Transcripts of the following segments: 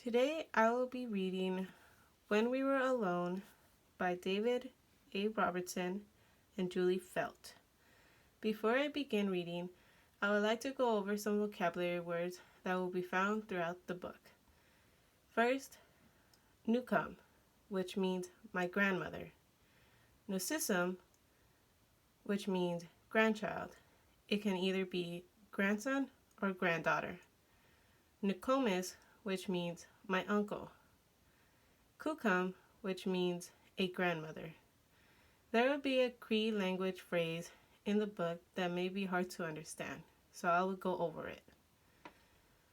Today I will be reading When We Were Alone by David A. Robertson and Julie Felt. Before I begin reading, I would like to go over some vocabulary words that will be found throughout the book. First, Nukam, which means my grandmother. Nusism, which means grandchild. It can either be grandson or granddaughter. Nukomis, which means my uncle. Kukam, which means a grandmother. There will be a Cree language phrase in the book that may be hard to understand, so I will go over it.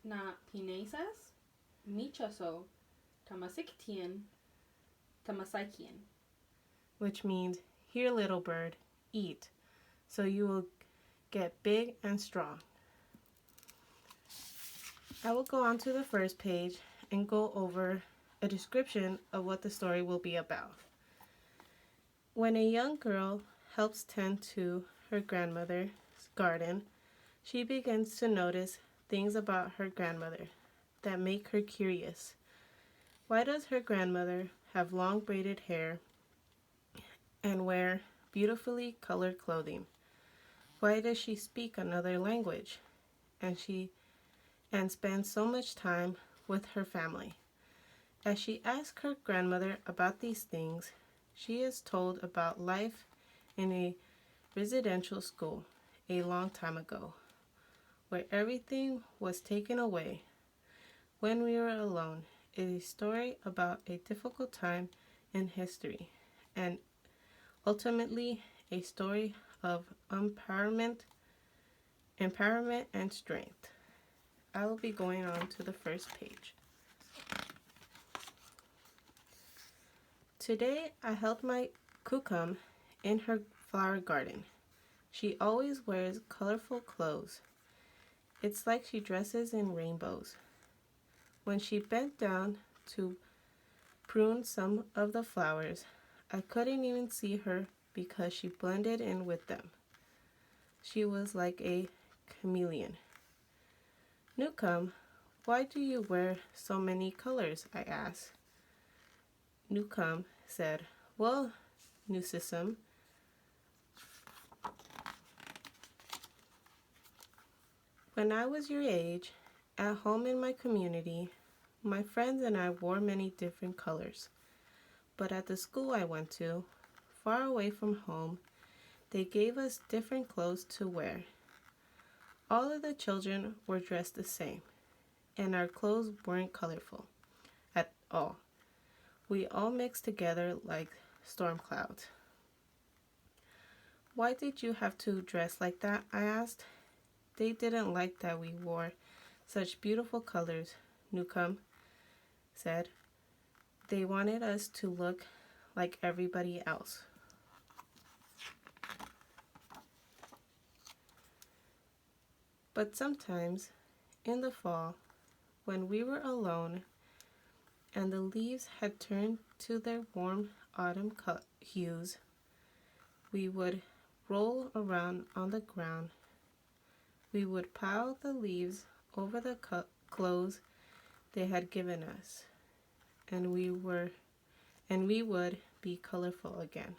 Na pinesas, michaso, tamasiktian, tamasaikian. Which means, here little bird, eat, so you will get big and strong. I will go on to the first page and go over a description of what the story will be about. When a young girl helps tend to her grandmother's garden, she begins to notice things about her grandmother that make her curious. Why does her grandmother have long braided hair and wear beautifully colored clothing? Why does she speak another language and spend so much time with her family? As she asks her grandmother about these things, she is told about life in a residential school a long time ago, where everything was taken away. When We Were Alone is a story about a difficult time in history and ultimately a story of empowerment and strength. I will be going on to the first page. Today I helped my Kukam in her flower garden. She always wears colorful clothes. It's like she dresses in rainbows. When she bent down to prune some of the flowers, I couldn't even see her because she blended in with them. She was like a chameleon. Nukam, why do you wear so many colors? I asked. Nukam said, well, Nusism, when I was your age, at home in my community, my friends and I wore many different colors. But at the school I went to, far away from home, they gave us different clothes to wear. All of the children were dressed the same, and our clothes weren't colorful at all. We all mixed together like storm clouds. Why did you have to dress like that? I asked. They didn't like that we wore such beautiful colors, Nukam said. They wanted us to look like everybody else. But sometimes, in the fall, when we were alone and the leaves had turned to their warm autumn hues, we would roll around on the ground. We would pile the leaves over the clothes they had given us, and we would be colorful again.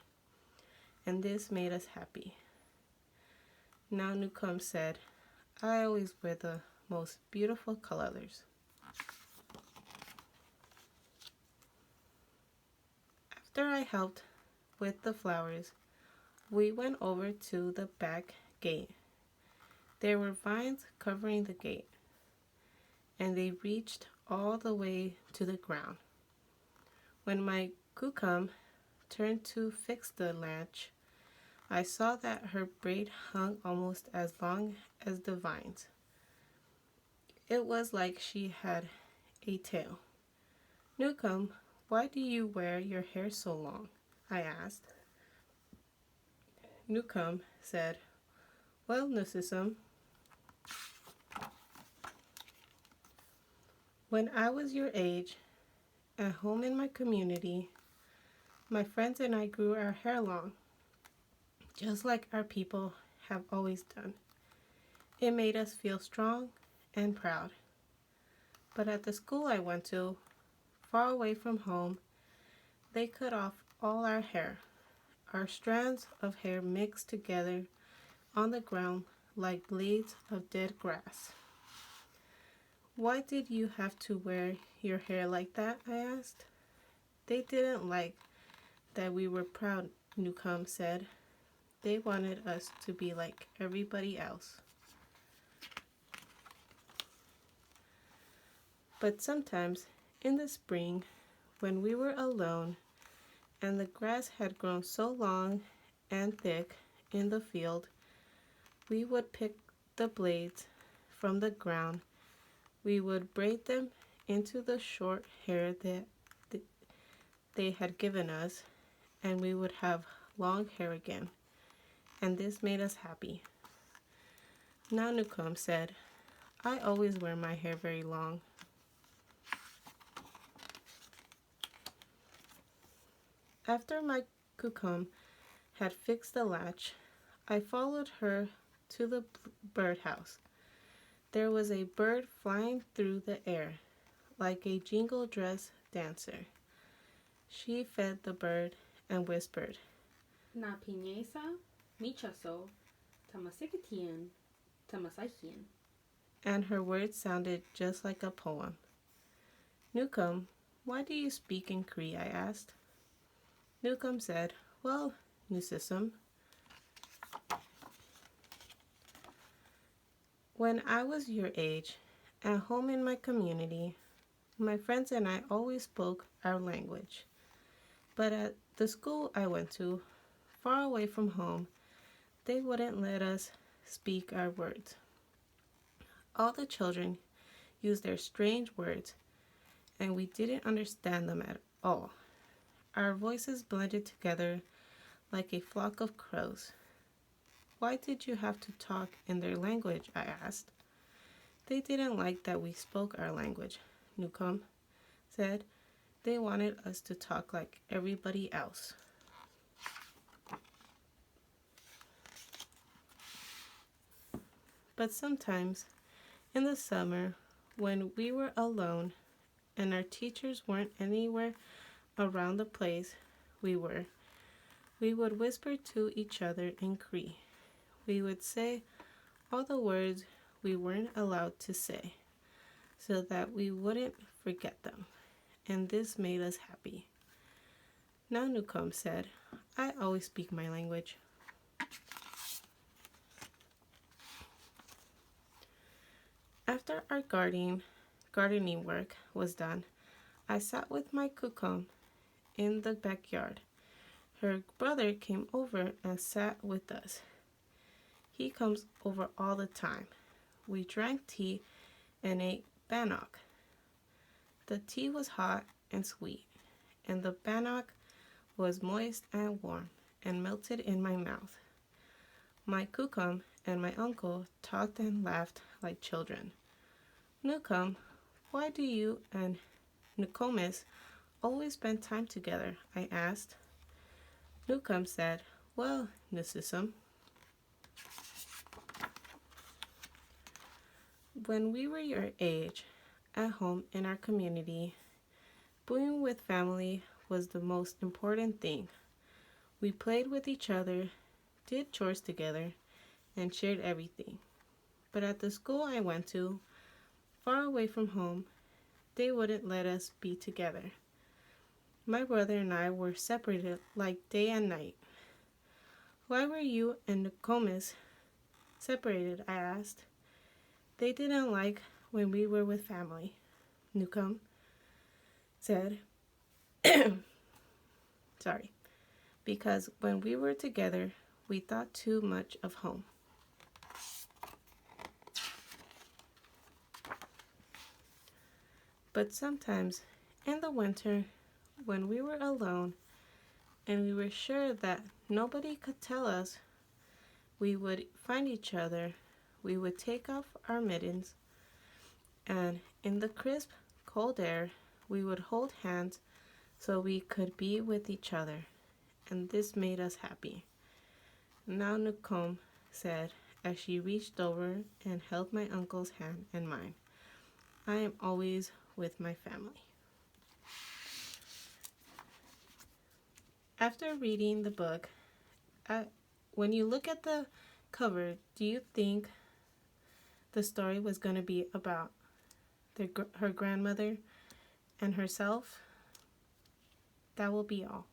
And this made us happy. Now Nukam said, I always wear the most beautiful colors. After I helped with the flowers, we went over to the back gate. There were vines covering the gate, and they reached all the way to the ground. When my Kukam turned to fix the latch, I saw that her braid hung almost as long as the vines. It was like she had a tail. Nukam, why do you wear your hair so long? I asked. Nukam said, well, Nusism, when I was your age, at home in my community, my friends and I grew our hair long, just like our people have always done. It made us feel strong and proud. But at the school I went to, far away from home, they cut off all our hair. Our strands of hair mixed together on the ground like blades of dead grass. Why did you have to wear your hair like that? I asked. They didn't like that we were proud, Newcomb said. They wanted us to be like everybody else. But sometimes, in the spring, when we were alone and the grass had grown so long and thick in the field, we would pick the blades from the ground. We would braid them into the short hair that they had given us, and we would have long hair again. And this made us happy. Now Newcomb said, I always wear my hair very long. After my Kukum had fixed the latch, I followed her to the birdhouse. There was a bird flying through the air, like a jingle dress dancer. She fed the bird and whispered, Na pinesa, michaso, tamasikitian, tamasaikian. And her words sounded just like a poem. Newcomb, why do you speak in Cree? I asked. Newcomb said, Well, Nusism, when I was your age, at home in my community, my friends and I always spoke our language. But at the school I went to, far away from home, they wouldn't let us speak our words. All the children used their strange words, and we didn't understand them at all. Our voices blended together like a flock of crows. Why did you have to talk in their language? I asked. They didn't like that we spoke our language, Newcomb said. They wanted us to talk like everybody else. But sometimes, in the summer, when we were alone and our teachers weren't anywhere around the place we would whisper to each other in Cree. We would say all the words we weren't allowed to say so that we wouldn't forget them, and this made us happy. Now Newcomb said, I always speak my language. After our gardening work was done, I sat with my Kukum in the backyard. Her brother came over and sat with us. He comes over all the time. We drank tea and ate bannock. The tea was hot and sweet, and the bannock was moist and warm and melted in my mouth. My Kukum and my uncle talked and laughed like children. Newcomb, why do you and Nokomis always spend time together? I asked. Newcomb said, Well, Nusism, when we were your age, at home in our community, being with family was the most important thing. We played with each other, did chores together, and shared everything. But at the school I went to, far away from home, they wouldn't let us be together. My brother and I were separated like day and night. Why were you and Nokomis separated? I asked. They didn't like when we were with family, Newcomb said. Sorry. Because when we were together, we thought too much of home. But sometimes, in the winter, when we were alone and we were sure that nobody could tell us, we would find each other. We would take off our mittens, and in the crisp, cold air, we would hold hands so we could be with each other, and this made us happy. Now Newcomb said, as she reached over and held my uncle's hand in mine, I am always with my family. After reading the book, when you look at the cover, do you think the story was going to be about her grandmother and herself? That will be all.